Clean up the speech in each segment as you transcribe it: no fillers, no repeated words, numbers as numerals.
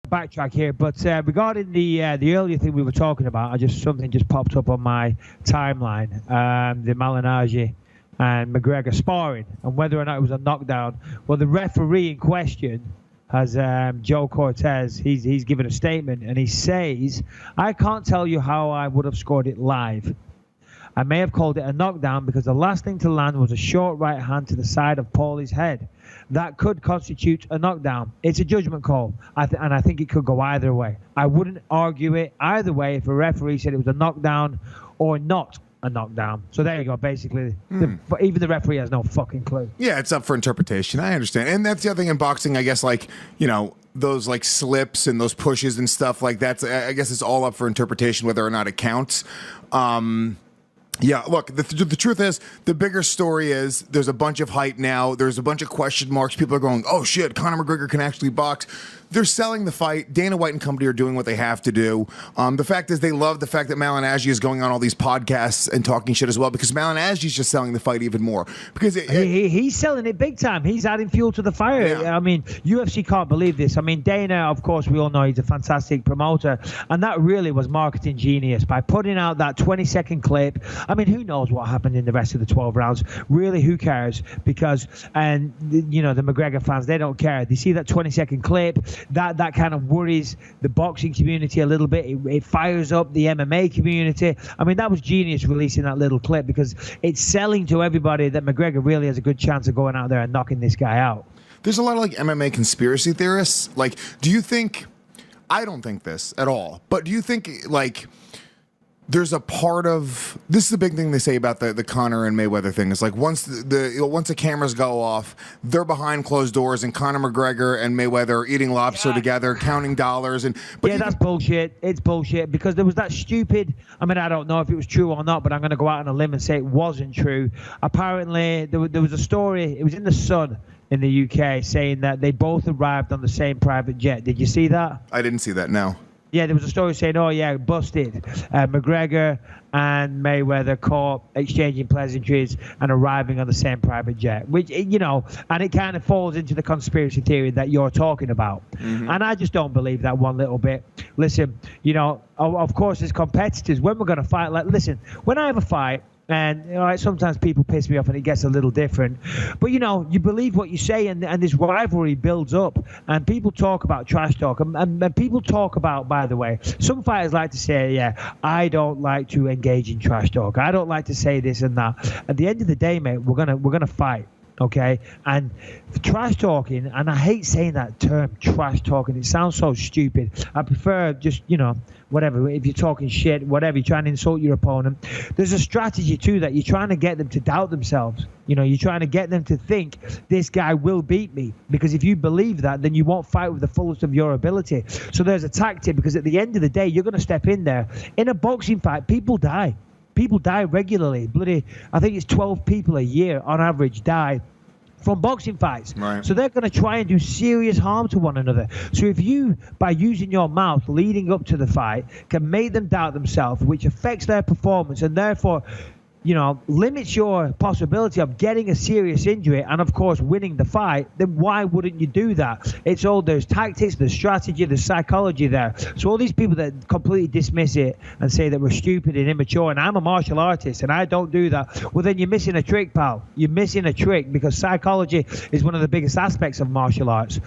backtrack here, but regarding the earlier thing we were talking about, something just popped up on my timeline. The Malignaggi and McGregor sparring, and whether or not it was a knockdown. Well, the referee in question has Joe Cortez. He's given a statement, and he says, "I can't tell you how I would have scored it live. I may have called it a knockdown because the last thing to land was a short right hand to the side of Paulie's head. That could constitute a knockdown. It's a judgment call, and I think it could go either way. I wouldn't argue it either way if a referee said it was a knockdown or not a knockdown." So there you go. Basically, even the referee has no fucking clue. Yeah, it's up for interpretation. I understand. And that's the other thing in boxing, I guess, like, you know, those like slips and those pushes and stuff like that. I guess it's all up for interpretation whether or not it counts. Yeah, look, the truth is, the bigger story is there's a bunch of hype now. There's a bunch of question marks. People are going, oh, shit, Conor McGregor can actually box. They're selling the fight. Dana White and company are doing what they have to do. The fact is they love the fact that Malignaggi is going on all these podcasts and talking shit as well, because Malignaggi is just selling the fight even more. Because he's selling it big time. He's adding fuel to the fire. Yeah. I mean, UFC can't believe this. I mean, Dana, of course, we all know he's a fantastic promoter, and that really was marketing genius by putting out that 20-second clip. I mean, who knows what happened in the rest of the 12 rounds? Really, who cares? Because, and you know, the McGregor fans, they don't care. They see that 20-second clip. That kind of worries the boxing community a little bit. It fires up the MMA community. I mean, that was genius releasing that little clip, because it's selling to everybody that McGregor really has a good chance of going out there and knocking this guy out. There's a lot of like MMA conspiracy theorists. Like, do you think, I don't think this at all, but do you think like there's a part of, this is the big thing they say about the Conor and Mayweather thing, is like once the cameras go off, they're behind closed doors, and Conor McGregor and Mayweather are eating lobster together, counting dollars. But yeah, that's bullshit. It's bullshit, because there was that stupid, I mean, I don't know if it was true or not, but I'm going to go out on a limb and say it wasn't true. Apparently, there was a story, it was in the Sun in the UK, saying that they both arrived on the same private jet. Did you see that? I didn't see that, no. Yeah, there was a story saying, oh, yeah, busted. McGregor and Mayweather caught exchanging pleasantries and arriving on the same private jet, which, you know, and it kind of falls into the conspiracy theory that you're talking about. Mm-hmm. And I just don't believe that one little bit. Listen, you know, of course, as competitors, when we're going to fight, like, listen, when I have a fight, and you know, sometimes people piss me off and it gets a little different. But, you know, you believe what you say, and this rivalry builds up. And people talk about trash talk. And people talk about, by the way, some fighters like to say, yeah, I don't like to engage in trash talk. I don't like to say this and that. At the end of the day, mate, we're gonna fight. Okay, and trash talking, and I hate saying that term, trash talking. It sounds so stupid. I prefer just, you know, whatever. If you're talking shit, whatever, you're trying to insult your opponent. There's a strategy to that. You're trying to get them to doubt themselves. You know, you're trying to get them to think this guy will beat me, because if you believe that, then you won't fight with the fullest of your ability. So there's a tactic, because at the end of the day, you're going to step in there. In a boxing fight, people die. People die regularly. Bloody, I think it's 12 people a year on average die from boxing fights. Right. So they're going to try and do serious harm to one another. So if you, by using your mouth leading up to the fight, can make them doubt themselves, which affects their performance, and therefore, you know, limits your possibility of getting a serious injury and, of course, winning the fight, then why wouldn't you do that? It's all, there's tactics, there's strategy, there's psychology there. So all these people that completely dismiss it and say that we're stupid and immature, and I'm a martial artist and I don't do that, well, then you're missing a trick, pal. You're missing a trick, because psychology is one of the biggest aspects of martial arts.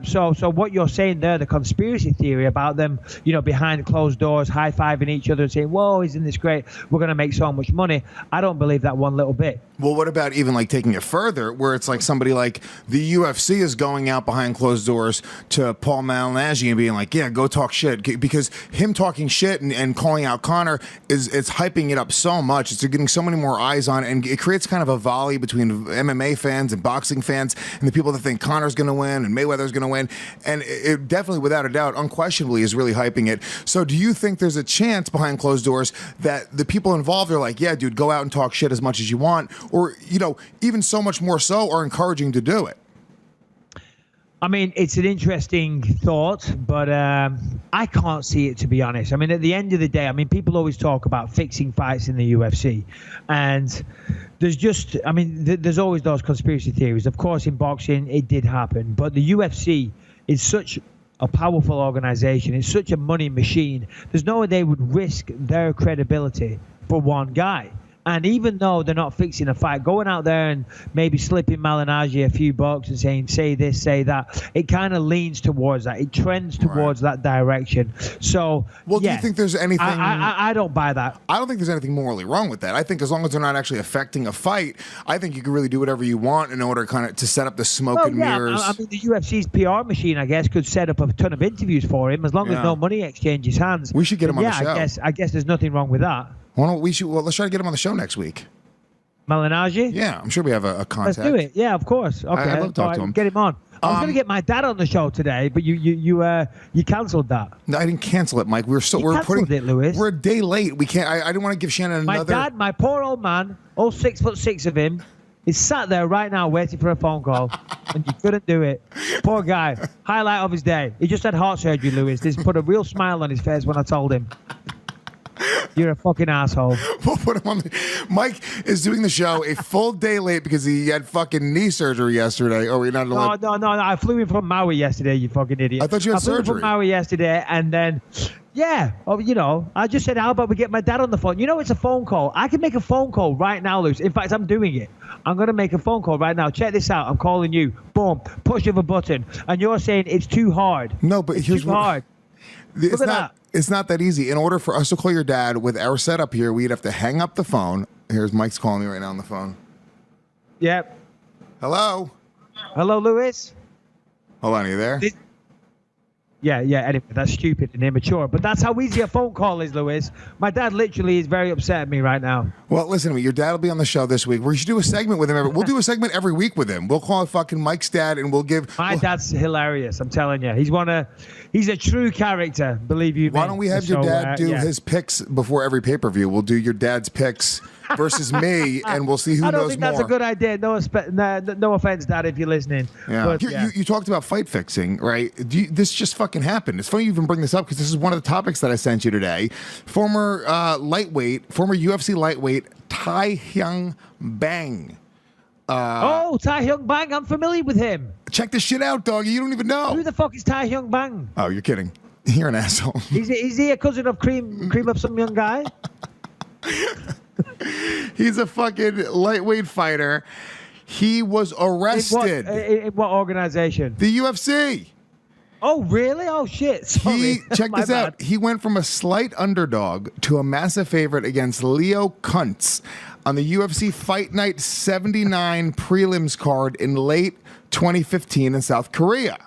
So what you're saying there, the conspiracy theory about them, you know, behind closed doors, high-fiving each other and saying, whoa, isn't this great? We're going to make so much money. I don't believe that one little bit. Well, what about even like taking it further, where it's like somebody like the UFC is going out behind closed doors to Paul Malignaggi and being like, yeah, go talk shit, because him talking shit and calling out Conor it's hyping it up so much. It's getting so many more eyes on it, and it creates kind of a volley between MMA fans and boxing fans and the people that think Conor's going to win and Mayweather's going to win. And it definitely, without a doubt, unquestionably is really hyping it. So do you think there's a chance behind closed doors that the people involved are like, yeah, dude, go out and talk shit as much as you want, or, you know, even so much more so, are encouraging to do it? I mean, it's an interesting thought, but I can't see it, to be honest. I mean, at the end of the day, I mean, people always talk about fixing fights in the UFC, and there's just, I mean, there's always those conspiracy theories. Of course, in boxing, it did happen, but the UFC is such a powerful organization. It's such a money machine. There's no way they would risk their credibility for one guy. And even though they're not fixing a fight, going out there and maybe slipping Malignaggi a few bucks and saying, say this, say that, it kind of leans towards that. It trends towards that direction. So, well, do you think there's anything... I don't buy that. I don't think there's anything morally wrong with that. I think as long as they're not actually affecting a fight, I think you can really do whatever you want in order kind of to set up the smoke and mirrors. I mean, the UFC's PR machine, I guess, could set up a ton of interviews for him as long as no money exchanges hands. We should get him on the show. I guess there's nothing wrong with that. Why don't we let's try to get him on the show next week. Malignaggi? Yeah, I'm sure we have a contact. Let's do it. Yeah, of course. Okay, I'd love to talk to him. Get him on. I was going to get my dad on the show today, but you cancelled that. No, I didn't cancel it, Mike. We're cancelled it, Lewis. We're a day late. We can't. I didn't want to give Shannon another. My dad, my poor old man, all 6'6" of him, is sat there right now waiting for a phone call, and you couldn't do it. Poor guy. Highlight of his day. He just had heart surgery, Lewis. This put a real smile on his face when I told him. You're a fucking asshole. We'll put him on. Mike is doing the show a full day late because he had fucking knee surgery yesterday. Oh, we're not allowed. No. I flew in from Maui yesterday, you fucking idiot. I thought you had surgery. I flew in from Maui yesterday, and then, I just said, how about we get my dad on the phone? It's a phone call. I can make a phone call right now, Luce. In fact, I'm doing it. I'm going to make a phone call right now. Check this out. I'm calling you. Boom. Push of a button. And you're saying it's too hard. No, but here's too hard. Look at that. It's not that easy. In order for us to call your dad with our setup here, we'd have to hang up the phone. Here's Mike's calling me right now on the phone. Yep. Hello? Hello, Lewis? Hold on, are you there? Yeah, anyway, that's stupid and immature. But that's how easy a phone call is, Lewis. My dad literally is very upset at me right now. Well, listen to me. Your dad will be on the show this week. We should do a segment with him. We'll do a segment every week with him. We'll call fucking Mike's dad and we'll give... My dad's hilarious, I'm telling you. He's a true character, believe you me. Why don't we have your dad do his picks before every pay-per-view? We'll do your dad's picks versus me, and we'll see who knows more. I don't think that's a good idea. No offense, Dad, if you're listening. Yeah. But, you talked about fight fixing, right? This just fucking happened. It's funny you even bring this up because this is one of the topics that I sent you today. Former UFC lightweight Tai Hyung Bang. Tai Hyung Bang, I'm familiar with him. Check this shit out, doggy. You don't even know. Who the fuck is Tai Hyung Bang? Oh, you're kidding. You're an asshole. Is he a cousin of Cream of some young guy? He's a fucking lightweight fighter. He was arrested. In what organization? The UFC. Oh, really? Oh, shit. Sorry. Check this out. He went from a slight underdog to a massive favorite against Leo Kuntz on the UFC Fight Night 79 prelims card in late 2015 in South Korea.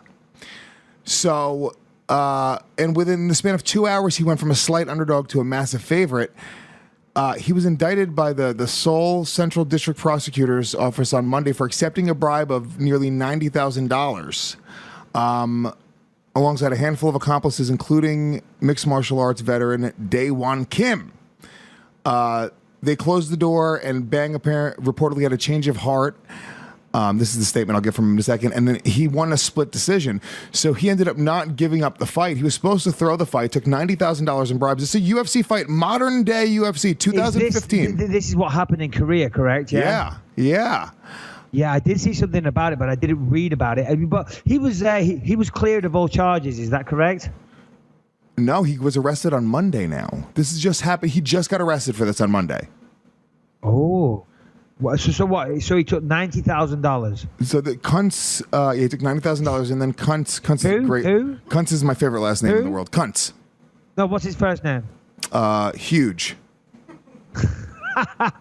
So, and within the span of 2 hours, he went from a slight underdog to a massive favorite. He was indicted by the Seoul Central District Prosecutor's Office on Monday for accepting a bribe of nearly $90,000, alongside a handful of accomplices, including mixed martial arts veteran Dae-Won Kim. They closed the door, and Bang reportedly had a change of heart. This is the statement I'll get from him in a second. And then he won a split decision. So he ended up not giving up the fight. He was supposed to throw the fight, took $90,000 in bribes. It's a UFC fight, modern day UFC, 2015. This is what happened in Korea, correct? Yeah. Yeah, I did see something about it, but I didn't read about it. But he was cleared of all charges. Is that correct? No, he was arrested on Monday now. This has just happened. He just got arrested for this on Monday. Oh. So what? So he took $90,000. So the Kuntz, he took $90,000, and then Kuntz is great. Who? Kuntz is my favorite last name in the world. Kuntz. No, what's his first name? Huge.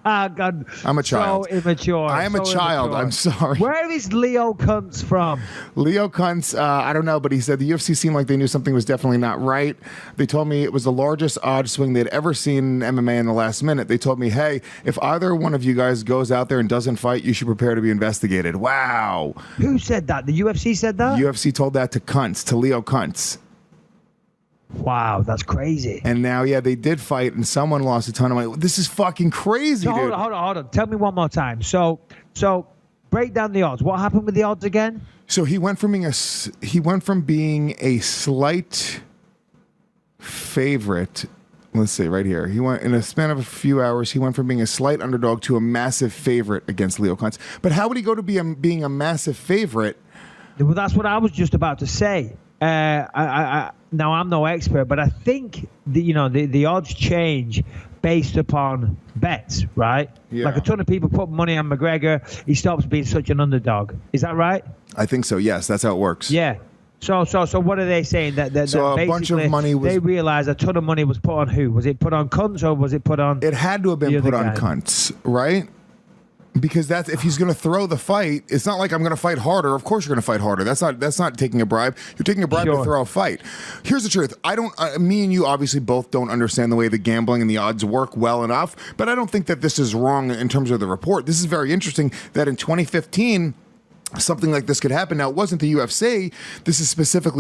God, I'm a child. So immature. I am a child. Immature. I'm sorry. Where is Leo Kuntz from? Leo Kuntz, I don't know, but he said the UFC seemed like they knew something was definitely not right. They told me it was the largest odd swing they'd ever seen in MMA in the last minute. They told me, hey, if either one of you guys goes out there and doesn't fight, you should prepare to be investigated. Wow. Who said that? The UFC said that? UFC told that to Kuntz, to Leo Kuntz. Wow, that's crazy. And now, they did fight, and someone lost a ton of money. This is fucking crazy, dude. Hold on. Tell me one more time. So break down the odds. What happened with the odds again? So he went from being a slight favorite. Let's see, right here. He went in a span of a few hours. He went from being a slight underdog to a massive favorite against Leo Kuntz. But how would he go to being a massive favorite? Well, that's what I was just about to say. now I'm no expert, but I think the odds change based upon bets, right? Yeah. Like a ton of people put money on McGregor. He stops being such an underdog. Is that right? I think so. Yes, that's how it works. Yeah. So what are they saying? That So a bunch of money was. They realized a ton of money was put on who? Was it put on cunts or was it put on? It had to have been the put other on guy? cunts, right? Because that's if he's going to throw the fight. It's not like I'm going to fight harder. Of course, you're going to fight harder. That's not taking a bribe. You're taking a bribe to Sure. throw a fight. Here's the truth. I don't. Me and you obviously both don't understand the way the gambling and the odds work well enough. But I don't think that this is wrong in terms of the report. This is very interesting that in 2015 something like this could happen. Now, it wasn't the UFC. This is specifically